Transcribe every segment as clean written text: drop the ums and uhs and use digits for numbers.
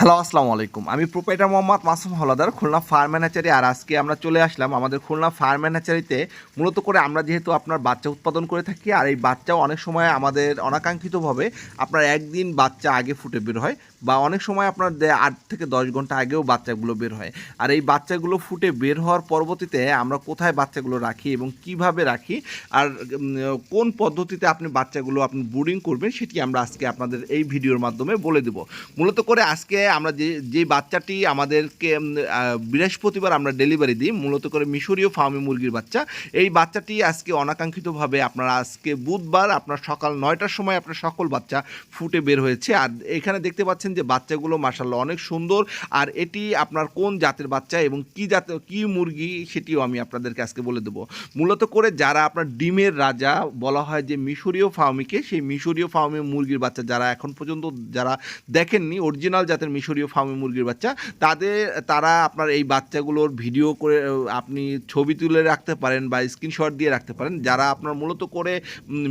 Hello, আসসালামু আলাইকুম। আমি proprietor Mohammad Masum Howlader, Khulna farm and hatchery. আর আজকে আমরা চলে আসলাম আমাদের খুলনা ফার্ম অ্যান্ড হ্যাচারিতে। মূলত করে আমরা যেহেতু আপনার বাচ্চা উৎপাদন করে থাকি, আর এই বাচ্চাও অনেক সময় আমাদের অনাকাঙ্ক্ষিতভাবে আপনার একদিন বাচ্চা আগে ফুটে বের হয়, বা অনেক সময় আপনার 8 থেকে 10 ঘন্টা আগেও বাচ্চাগুলো বের হয়। আর এই বাচ্চাগুলো ফুটে বের হওয়ার পরবর্তীতে আমরা কোথায় বাচ্চাগুলো রাখি এবং কিভাবে রাখি, আর কোন পদ্ধতিতে আপনি বাচ্চাগুলো আপনি ব্রুডিং করবেন, সেটি আমরা আজকে আপনাদের এই ভিডিওর মাধ্যমে বলে দেব। মূলত করে আজকে আমরা যে বাচ্চাটি আমাদেরকে বৃহস্পতিবার আমরা ডেলিভারি দিই, মূলত করে মিশরীয় ফার্মি মুরগির বাচ্চা। এই বাচ্চাটি আজকে অনাকাঙ্ক্ষিতভাবে আপনারা আজকে বুধবার আপনার সকাল 9টার সময় আপনার সকল বাচ্চা ফুটে বের হয়েছে। আর এখানে দেখতে পাচ্ছেন যে বাচ্চাগুলো মাশাআল্লাহ অনেক সুন্দর। আর এটি আপনার কোন জাতের বাচ্চা এবং কি মুরগি, সেটিও আমি আপনাদেরকে আজকে বলে দেবো। মূলত করে যারা আপনার ডিমের রাজা বলা হয় যে মিশরীয় ফার্মিকে, সেই মিশরীয় ফার্মি মুরগির বাচ্চা যারা এখন পর্যন্ত যারা দেখেননি অরিজিনাল জাতের মিশরীয় ফার্মি মুরগির বাচ্চা, তারা আপনার এই বাচ্চাগুলোর ভিডিও করে আপনি ছবি তুলে রাখতে পারেন বা স্ক্রিনশট দিয়ে রাখতে পারেন। যারা আপনার মূলত করে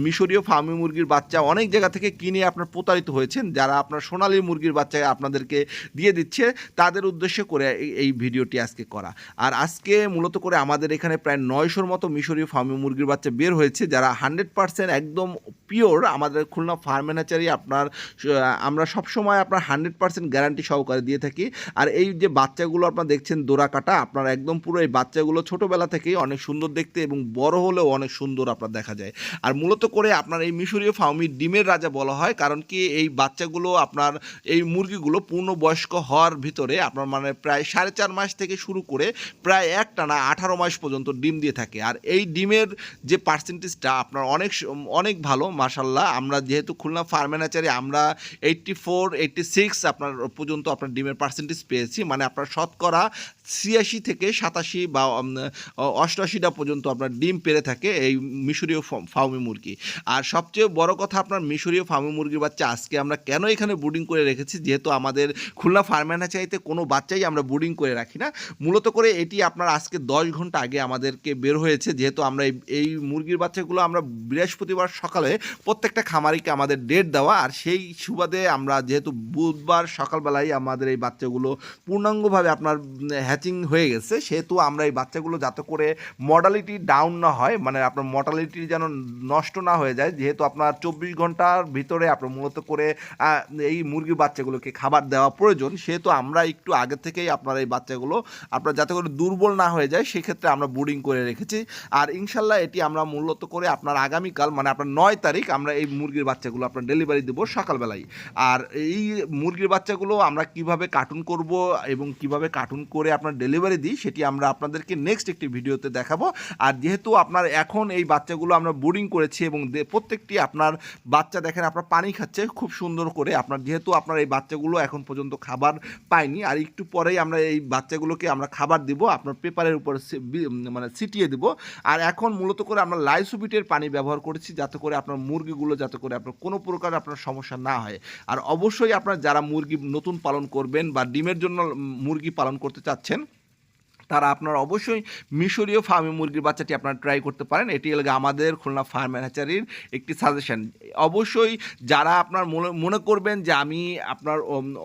মিশরীয় ফার্মি মুরগির বাচ্চা অনেক জায়গা থেকে কিনে আপনার প্রতারিত হয়েছেন, যারা আপনার সোনালী মুরগির বাচ্চা আপনাদেরকে দিয়ে দিচ্ছে, তাদের উদ্দেশ্য করে এই ভিডিওটি আজকে করা। আর আজকে মূলত করে আমাদের এখানে প্রায় 900-র মতো মিশরীয় ফার্মি মুরগির বাচ্চা বের হয়েছে, যারা 100% একদম পিওর আমাদের খুলনা ফার্ম অ্যান্ড হ্যাচারি। আমরা সবসময় আপনার 100% গ্যারান্টি সহকারে দিয়ে থাকি। আর এই যে বাচ্চাগুলো আপনারা দেখছেন দোরা কাটা, আপনার একদম পুরো এই বাচ্চাগুলো ছোটোবেলা থেকেই অনেক সুন্দর দেখতে এবং বড় হলেও অনেক সুন্দর আপনার দেখা যায়। আর মূলত করে আপনার এই মিশরীয় ফার্মি ডিমের রাজা বলা হয়, কারণ কি এই বাচ্চাগুলো আপনার এই মুরগিগুলো পূর্ণবয়স্ক হওয়ার ভিতরে আপনার মানে প্রায় 4.5 মাস থেকে শুরু করে প্রায় একটানা 18 মাস পর্যন্ত ডিম দিয়ে থাকে। আর এই ডিমের যে পার্সেন্টেজটা আপনার অনেক ভালো মাশাআল্লাহ। আমরা যেহেতু খুলনা ফার্ম অ্যান্ড হ্যাচারি আমরা 84-86 আপনার পর্যন্ত আপনার ডিমের পার্সেন্টেজ পেয়েছি, মানে আপনার শতকরা 86 থেকে 87 বা 88টা পর্যন্ত আপনার ডিম পেরে থাকে এই মিশরীয় ফার্মি মুরগি। আর সবচেয়ে বড় কথা, আপনার মিশরীয় ফার্মি মুরগির বাচ্চা আজকে আমরা কেন এখানে ব্রুডিং করে রেখেছি, যেহেতু আমাদের খুলনা ফার্ম অ্যান্ড হ্যাচারিতে কোনো বাচ্চাই আমরা ব্রুডিং করে রাখি না। মূলত করে এটি আপনার আজকে 10 ঘন্টা আগে আমাদেরকে বের হয়েছে, যেহেতু আমরা এই মুরগির বাচ্চাগুলো আমরা বৃহস্পতিবার সকালে প্রত্যেকটা খামারিকে আমাদের ডেট দেওয়া, আর সেই সুবাদে আমরা যেহেতু বুধবার সকালবেলায় আমাদের এই বাচ্চাগুলো পূর্ণাঙ্গভাবে আপনার হ্যাচিং হয়ে গেছে, সেহেতু আমরা এই বাচ্চাগুলো যাতে করে মর্টালিটি ডাউন না হয়, মানে আপনার মর্টালিটি যেন নষ্ট না হয়ে যায়, যেহেতু আপনার 24 ঘন্টার ভিতরে আপনার মূলত করে এই মুরগির বাচ্চাগুলোকে খাবার দেওয়া প্রয়োজন, সেহেতু আমরা একটু আগে থেকেই আপনার এই বাচ্চাগুলো আপনার যাতে করে দুর্বল না হয়ে যায়, সেক্ষেত্রে আমরা ব্রুডিং করে রেখেছি। আর ইনশাল্লাহ এটি আমরা মূলত করে আপনার আগামীকাল মানে আপনার 9 তারিখ আমরা এই মুরগির বাচ্চাগুলো আপনার ডেলিভারি দেবো সকালবেলায়। আর এই মুরগির বাচ্চাগুলো আমরা কিভাবে কার্টুন করব এবং কিভাবে কার্টুন করে আপনার ডেলিভারি দিই, সেটি আমরা আপনাদেরকে নেক্সট একটি ভিডিওতে দেখাবো। আর যেহেতু আপনার এখন এই বাচ্চাগুলো আমরা ব্রুডিং করেছি এবং প্রত্যেকটি আপনার বাচ্চা দেখেন আপনার পানি খাচ্ছে খুব সুন্দর করে, আপনার যেহেতু আপনার এই বাচ্চাগুলো এখন পর্যন্ত খাবার পায়নি, আর একটু পরেই আমরা এই বাচ্চাগুলোকে আমরা খাবার দিব, আপনার পেপারের উপর মানে ছিটিয়ে দিব। আর এখন মূলত করে আমরা লাইসোবিটের পানি ব্যবহার করেছি, যাতে করে আপনার মুরগিগুলো যাতে করে আপনার কোনো প্রকার আপনার সমস্যা না হয়। আর অবশ্যই আপনার যারা মুরগি নতুন পালন করবেন বা ডিমের জন্য মুরগি পালন করতে চাচ্ছেন, তারা আপনার অবশ্যই মিশরীয় ফার্মি মুরগির বাচ্চাটি আপনারা ট্রাই করতে পারেন। এটি হলো আমাদের খুলনা ফার্ম অ্যান্ড হ্যাচারির একটি সাজেশন। অবশ্যই যারা আপনার মনে করবেন যে আমি আপনার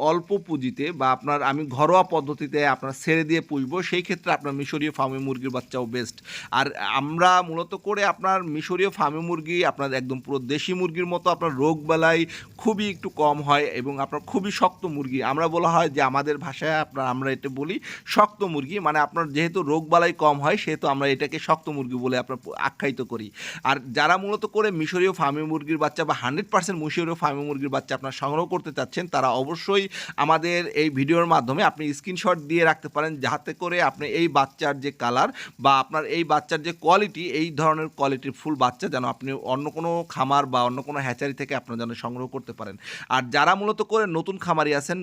অল্প পুঁজিতে বা আমি ঘরোয়া পদ্ধতিতে আপনার ছেড়ে দিয়ে পুষবো, সেই ক্ষেত্রে আপনার মিশরীয় ফার্মি মুরগির বাচ্চাও বেস্ট। আর আমরা মূলত করে আপনার মিশরীয় ফার্মি মুরগি আপনার একদম পুরো দেশি মুরগির মতো আপনার রোগ বালাই খুবই একটু কম হয় এবং আপনার খুবই শক্ত মুরগি। আমরা বলা হয় যে আমাদের ভাষায় আমরা এটা বলি শক্ত মুরগি, মানে আপনার যেহেতু রোগবালাই কম হয় সেহেতু আমরা এটাকে শক্ত মুরগি বলে আপনার আখ্যায়িত করি। আর যারা মূলত করে মিশরীয় ফার্মি মুরগির বাচ্চা বা 100% মিশরীয় ফার্মি মুরগির বাচ্চা আপনার সংগ্রহ করতে চাচ্ছেন, তারা অবশ্যই আমাদের এই ভিডিওর মাধ্যমে আপনি স্ক্রিনশট দিয়ে রাখতে পারেন, যাতে করে আপনি এই বাচ্চার যে কালার বা আপনার এই বাচ্চার যে কোয়ালিটি, এই ধরনের কোয়ালিটির ফুল বাচ্চা যেন আপনি অন্য কোনো খামার বা অন্য কোনো হ্যাচারি থেকে আপনারা যেন সংগ্রহ করতে পারেন। আর যারা মূলত করে নতুন খামারি আছেন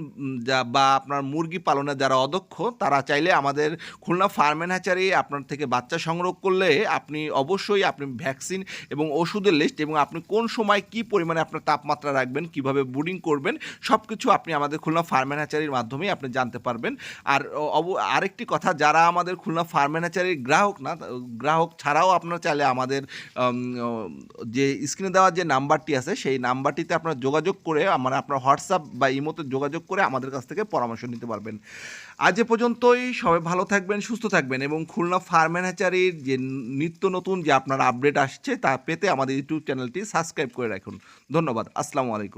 বা আপনার মুরগি পালনে যারা অদক্ষ, তারা চাইলে আমাদের খুলনা ফার্ম অ্যান্ড হ্যাচারি আপনার থেকে বাচ্চা সংগ্রহ করলে আপনি অবশ্যই আপনি ভ্যাকসিন এবং ওষুধের লিস্ট এবং আপনি কোন সময় কি পরিমাণে আপনার তাপমাত্রা রাখবেন, কিভাবে ব্রুডিং করবেন, সব কিছু আপনি আমাদের খুলনা ফার্ম অ্যান্ড হ্যাচারির মাধ্যমেই আপনি জানতে পারবেন। আর আরেকটি কথা, যারা আমাদের খুলনা ফার্ম অ্যান্ড হ্যাচারির গ্রাহক না, গ্রাহক ছাড়াও আপনারা চাইলে আমাদের যে স্ক্রিনে দেওয়া যে নাম্বারটি আছে সেই নাম্বারটিতে আপনারা যোগাযোগ করে আপনার হোয়াটসঅ্যাপ বা ইমোতে যোগাযোগ করে আমাদের কাছ থেকে পরামর্শ নিতে পারবেন। আজ এ পর্যন্তই। সবাই ভালো থাকবেন, সুস্থ থাকবেন এবং খুলনা ফার্ম অ্যান্ড হ্যাচারির যে নিত্য নতুন যে আপনার আপডেট আসছে তা পেতে আমাদের ইউটিউব চ্যানেলটি সাবস্ক্রাইব করে রাখুন। ধন্যবাদ। আসসালামু আলাইকুম।